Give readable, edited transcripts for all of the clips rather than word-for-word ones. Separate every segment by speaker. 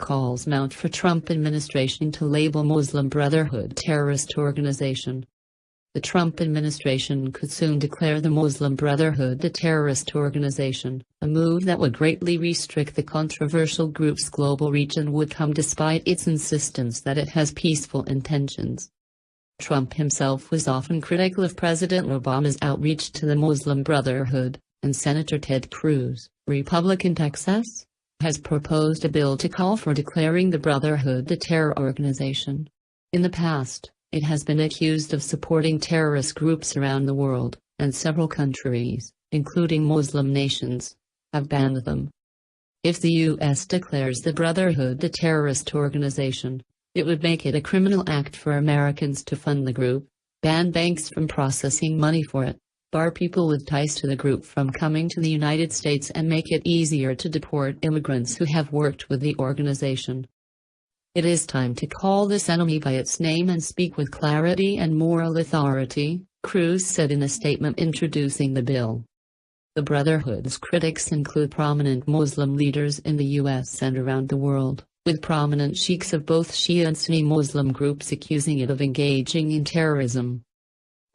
Speaker 1: calls mount for Trump administration to label Muslim Brotherhood terrorist organization. The Trump administration could soon declare the Muslim Brotherhood a terrorist organization, a move that would greatly restrict the controversial group's global reach and would come despite its insistence that it has peaceful intentions. Trump himself was often critical of President Obama's outreach to the Muslim Brotherhood, and Senator Ted Cruz, Republican Texas, has proposed a bill to call for declaring the Brotherhood a terror organization. In the past, it has been accused of supporting terrorist groups around the world, and several countries, including Muslim nations, have banned them. If the U.S. declares the Brotherhood a terrorist organization, it would make it a criminal act for Americans to fund the group, ban banks from processing money for it, bar people with ties to the group from coming to the United States, and make it easier to deport immigrants who have worked with the organization. It is time to call this enemy by its name and speak with clarity and moral authority, Cruz said in a statement introducing the bill. The Brotherhood's critics include prominent Muslim leaders in the U.S. and around the world, with prominent sheikhs of both Shia and Sunni Muslim groups accusing it of engaging in terrorism.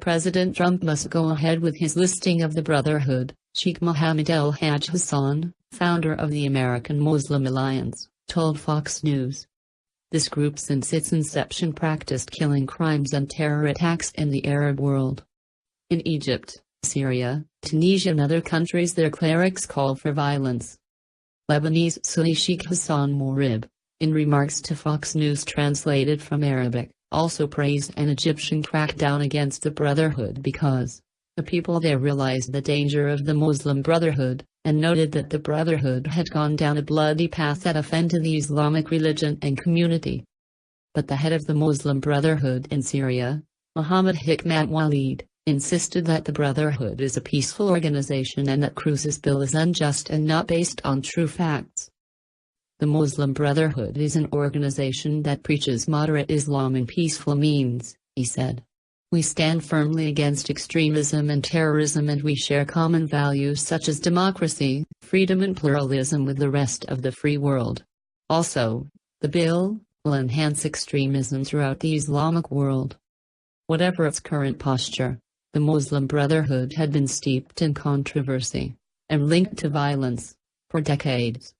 Speaker 1: President Trump must go ahead with his listing of the Brotherhood, Sheikh Mohammed El-Hajj Hassan, founder of the American Muslim Alliance, told Fox News. This group since its inception practiced killing crimes and terror attacks in the Arab world. In Egypt, Syria, Tunisia and other countries their clerics call for violence. Lebanese Sunni Sheikh Hassan Mourib, in remarks to Fox News translated from Arabic, also praised an Egyptian crackdown against the Brotherhood because the people there realized the danger of the Muslim Brotherhood, and noted that the Brotherhood had gone down a bloody path that offended the Islamic religion and community. But the head of the Muslim Brotherhood in Syria, Mohammed Hikmat Walid, insisted that the Brotherhood is a peaceful organization and that Cruz's bill is unjust and not based on true facts. The Muslim Brotherhood is an organization that preaches moderate Islam and peaceful means, he said. We stand firmly against extremism and terrorism, and we share common values such as democracy, freedom and pluralism with the rest of the free world. Also, the bill will enhance extremism throughout the Islamic world. Whatever its current posture, the Muslim Brotherhood had been steeped in controversy and linked to violence for decades.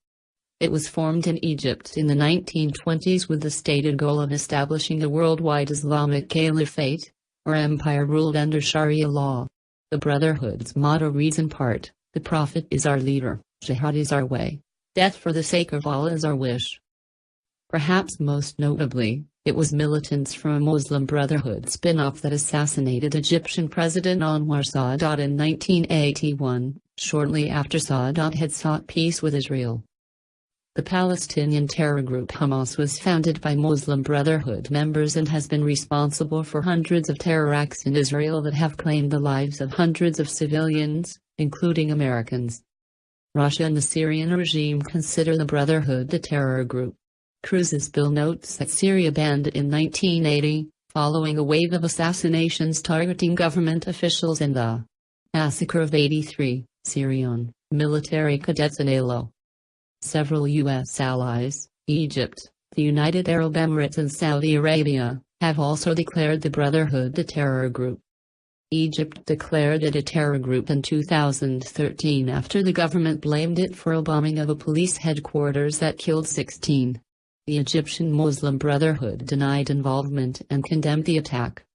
Speaker 1: It was formed in Egypt in the 1920s with the stated goal of establishing a worldwide Islamic caliphate, or empire ruled under Sharia law. The Brotherhood's motto reads in part, "The Prophet is our leader, Jihad is our way, death for the sake of Allah is our wish." Perhaps most notably, it was militants from a Muslim Brotherhood spin-off that assassinated Egyptian President Anwar Sadat in 1981, shortly after Sadat had sought peace with Israel. The Palestinian terror group Hamas was founded by Muslim Brotherhood members and has been responsible for hundreds of terror acts in Israel that have claimed the lives of hundreds of civilians, including Americans. Russia and the Syrian regime consider the Brotherhood a terror group. Cruz's bill notes that Syria banned it in 1980, following a wave of assassinations targeting government officials and the massacre of 83 Syrian military cadets in Aleppo. Several U.S. allies, Egypt, the United Arab Emirates and Saudi Arabia, have also declared the Brotherhood a terror group. Egypt declared it a terror group in 2013 after the government blamed it for a bombing of a police headquarters that killed 16. The Egyptian Muslim Brotherhood denied involvement and condemned the attack.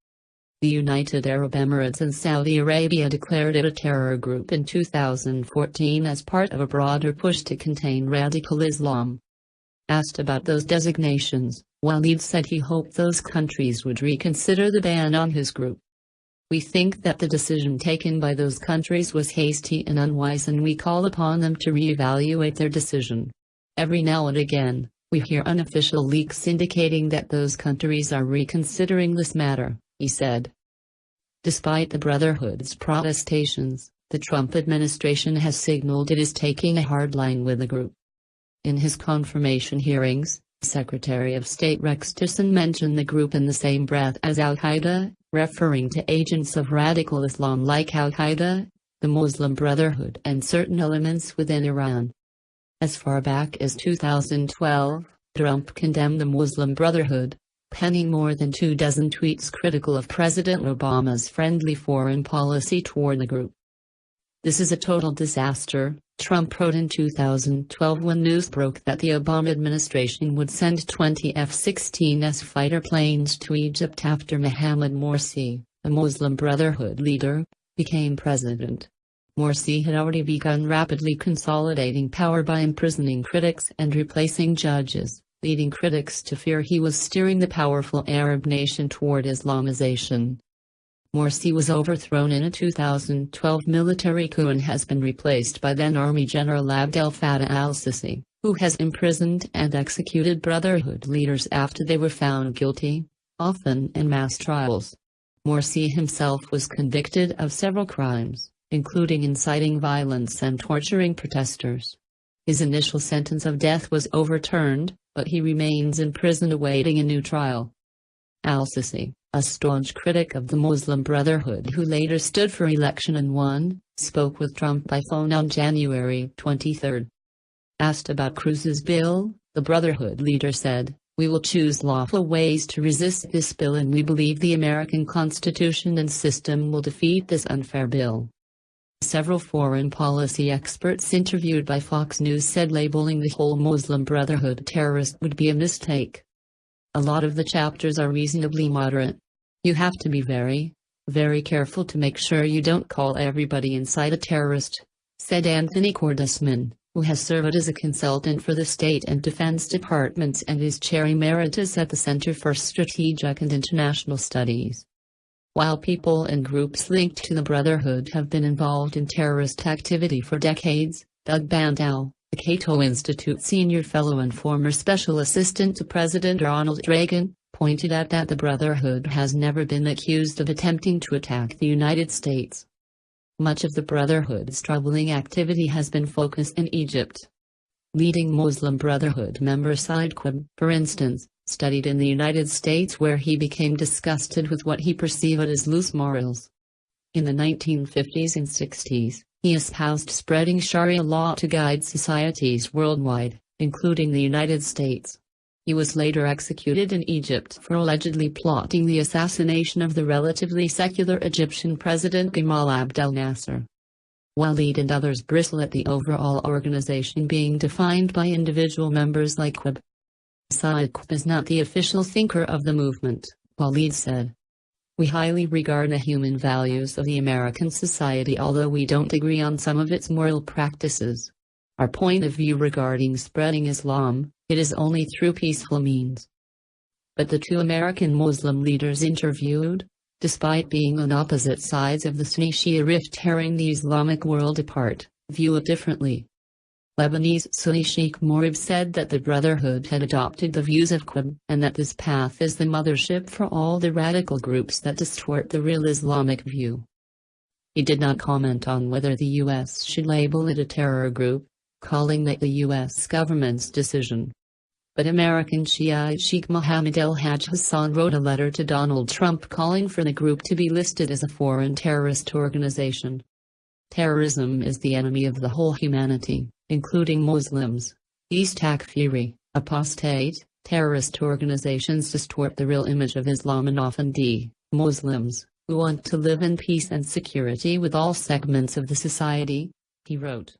Speaker 1: The United Arab Emirates and Saudi Arabia declared it a terror group in 2014 as part of a broader push to contain radical Islam. Asked about those designations, Walid said he hoped those countries would reconsider the ban on his group. We think that the decision taken by those countries was hasty and unwise, and we call upon them to reevaluate their decision. Every now and again, we hear unofficial leaks indicating that those countries are reconsidering this matter, he said. Despite the Brotherhood's protestations, the Trump administration has signaled it is taking a hard line with the group. In his confirmation hearings, Secretary of State Rex Tillerson mentioned the group in the same breath as Al-Qaeda, referring to agents of radical Islam like Al-Qaeda, the Muslim Brotherhood and certain elements within Iran. As far back as 2012, Trump condemned the Muslim Brotherhood, penning more than 24 tweets critical of President Obama's friendly foreign policy toward the group. "This is a total disaster," Trump wrote in 2012 when news broke that the Obama administration would send 20 F-16s fighter planes to Egypt after Mohammed Morsi, a Muslim Brotherhood leader, became president. Morsi had already begun rapidly consolidating power by imprisoning critics and replacing judges, leading critics to fear he was steering the powerful Arab nation toward Islamization. Morsi was overthrown in a 2012 military coup and has been replaced by then Army General Abdel Fattah al-Sisi, who has imprisoned and executed Brotherhood leaders after they were found guilty, often in mass trials. Morsi himself was convicted of several crimes, including inciting violence and torturing protesters. His initial sentence of death was overturned, but he remains in prison awaiting a new trial. Al-Sisi, a staunch critic of the Muslim Brotherhood who later stood for election and won, spoke with Trump by phone on January 23. Asked about Cruz's bill, the Brotherhood leader said, "We will choose lawful ways to resist this bill and we believe the American Constitution and system will defeat this unfair bill." Several foreign policy experts interviewed by Fox News said labeling the whole Muslim Brotherhood terrorist would be a mistake. "A lot of the chapters are reasonably moderate. You have to be very, very careful to make sure you don't call everybody inside a terrorist," said Anthony Cordesman, who has served as a consultant for the State and Defense Departments and is chair emeritus at the Center for Strategic and International Studies. While people and groups linked to the Brotherhood have been involved in terrorist activity for decades, Doug Bandow, the Cato Institute senior fellow and former special assistant to President Ronald Reagan, pointed out that the Brotherhood has never been accused of attempting to attack the United States. Much of the Brotherhood's troubling activity has been focused in Egypt. Leading Muslim Brotherhood member Said Qutb, for instance, studied in the United States where he became disgusted with what he perceived as loose morals. In the 1950s and 60s, he espoused spreading Sharia law to guide societies worldwide, including the United States. He was later executed in Egypt for allegedly plotting the assassination of the relatively secular Egyptian President Gamal Abdel Nasser. Walid and others bristle at the overall organization being defined by individual members like Qutb. Said Qutb is not the official thinker of the movement, Walid said. "We highly regard the human values of the American society although we don't agree on some of its moral practices. Our point of view regarding spreading Islam, it is only through peaceful means." But the two American Muslim leaders interviewed, despite being on opposite sides of the Sunni-Shia rift tearing the Islamic world apart, view it differently. Lebanese Sunni Sheikh Morib said that the Brotherhood had adopted the views of Qutb and that this path is the mothership for all the radical groups that distort the real Islamic view. He did not comment on whether the U.S. should label it a terror group, calling that the U.S. government's decision. But American Shiite Sheikh Mohammed El-Hajj Hassan wrote a letter to Donald Trump calling for the group to be listed as a foreign terrorist organization. Terrorism is the enemy of the whole humanity, including Muslims. These takfiri, apostate, terrorist organizations distort the real image of Islam and often Muslims, who want to live in peace and security with all segments of the society, he wrote.